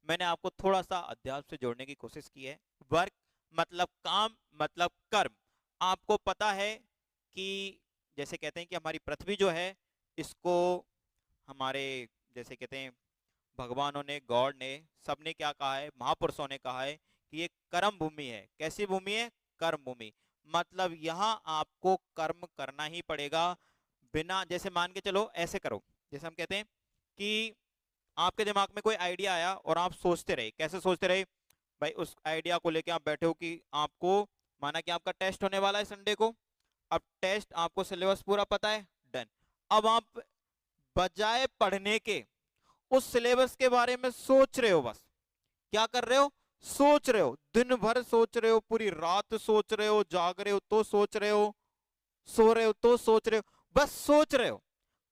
मैंने आपको थोड़ा सा अध्यात्म से जोड़ने की कोशिश की है। वर्क मतलब काम, मतलब कर्म। आपको पता है कि जैसे कहते हैं कि हमारी पृथ्वी जो है, इसको हमारे जैसे कहते हैं भगवानों ने, गॉड ने, सबने क्या कहा है, महापुरुषों ने कहा है कि ये कर्म भूमि है। कैसी भूमि है? कर्म भूमि। मतलब यहाँ आपको कर्म करना ही पड़ेगा। बिना, जैसे मान के चलो, ऐसे करो, जैसे हम कहते हैं कि आपके दिमाग में कोई आइडिया आया और आप सोचते रहे। कैसे सोचते रहे भाई? उस आइडिया को लेके आप बैठे हो कि आपको, माना कि आपका टेस्ट होने वाला है संडे को। अब टेस्ट, आपको सिलेबस पूरा पता है, डन। अब आप बजाय पढ़ने के उस सिलेबस के बारे में सोच रहे हो। बस क्या कर रहे हो? सोच रहे हो, दिन भर सोच रहे हो, पूरी रात सोच रहे हो, जाग रहे हो तो सोच रहे हो, सो रहे हो तो सोच रहे हो, बस सोच रहे हो,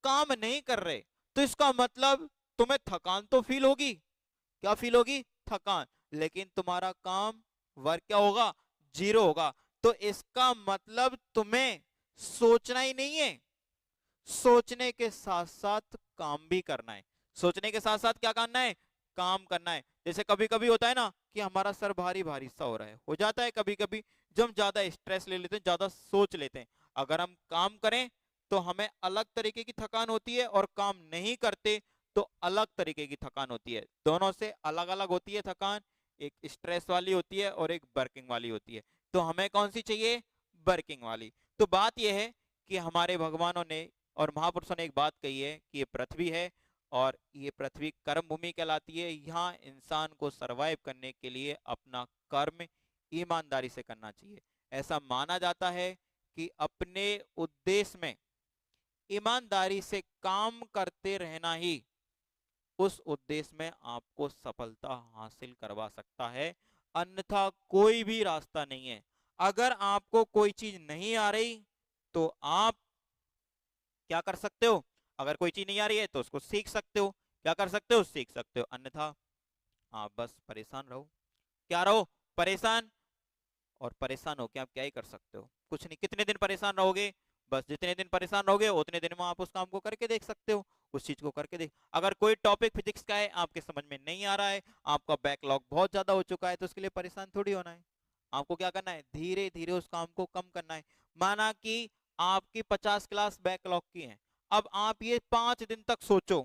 काम नहीं कर रहे। तो इसका मतलब तुम्हें थकान तो फील होगी। क्या फील होगी? थकान। लेकिन तुम्हारा काम, वर्क क्या होगा? जीरो होगा। तो इसका मतलब तुम्हें सोचना ही नहीं है, सोचने के साथ साथ काम भी करना है। सोचने के साथ साथ क्या करना है? काम करना है। जैसे कभी कभी होता है ना कि हमारा सर भारी भारी सा हो रहा है, हो जाता है कभी कभी, जब हम ज्यादा स्ट्रेस ले लेते हैं, ज्यादा सोच लेते हैं। अगर हम काम करें तो हमें अलग तरीके की थकान होती है, और काम नहीं करते तो अलग तरीके की थकान होती है। दोनों से अलग अलग होती है थकान। एक स्ट्रेस वाली होती है और एक वर्किंग वाली होती है। तो हमें कौन सी चाहिए? वर्किंग वाली। तो बात यह है कि हमारे भगवानों ने और महापुरुषों ने एक बात कही है कि ये पृथ्वी है, और ये पृथ्वी कर्म भूमि कहलाती है। यहाँ इंसान को सरवाइव करने के लिए अपना कर्म ईमानदारी से करना चाहिए। ऐसा माना जाता है कि अपने उद्देश्य में ईमानदारी से काम करते रहना ही उस उद्देश्य में आपको सफलता हासिल करवा सकता है। अन्यथा कोई भी रास्ता नहीं है। अगर आपको कोई चीज नहीं आ रही तो आप क्या कर सकते हो? अगर कोई चीज नहीं आ रही है तो उसको सीख सकते हो। क्या कर सकते हो? सीख सकते हो। अन्यथा आप बस परेशान रहो। क्या रहो? परेशान। और परेशान होके आप क्या ही कर सकते हो? कुछ नहीं। कितने दिन परेशान रहोगे? बस जितने दिन परेशान रहोगे उतने दिन में आप उस काम को करके देख सकते हो। उस चीज को करके देख, अगर कोई टॉपिक फिजिक्स का है, आपके समझ में नहीं आ रहा है, आपका बैकलॉग बहुत ज्यादा हो चुका है, तो उसके लिए परेशान थोड़ी होना है। आपको क्या करना है? धीरे धीरे उस काम को कम करना है। माना कि आपकी 50 क्लास बैकलॉग की है। अब आप ये 5 दिन तक सोचो,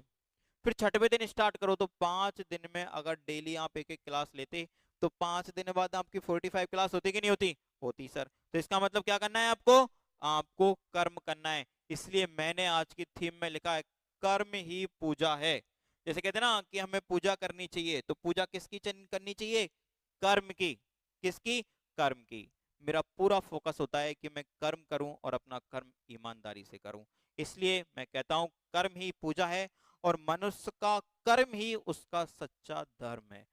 फिर छठवें दिन स्टार्ट करो। तो 5 दिन में अगर डेली आप एक एक क्लास लेते, तो 5 दिन बाद आपकी 45 क्लास होती कि नहीं होती? होती सर। तो इसका मतलब क्या करना है आपको? आपको कर्म करना है। इसलिए मैंने आज की थीम में लिखा है, कर्म ही पूजा है। जैसे कहते हैं ना कि हमें पूजा करनी चाहिए, तो पूजा किसकी करनी चाहिए? कर्म की। किसकी? कर्म की। मेरा पूरा फोकस होता है कि मैं कर्म करूं और अपना कर्म ईमानदारी से करूं। इसलिए मैं कहता हूं कर्म ही पूजा है, और मनुष्य का कर्म ही उसका सच्चा धर्म है।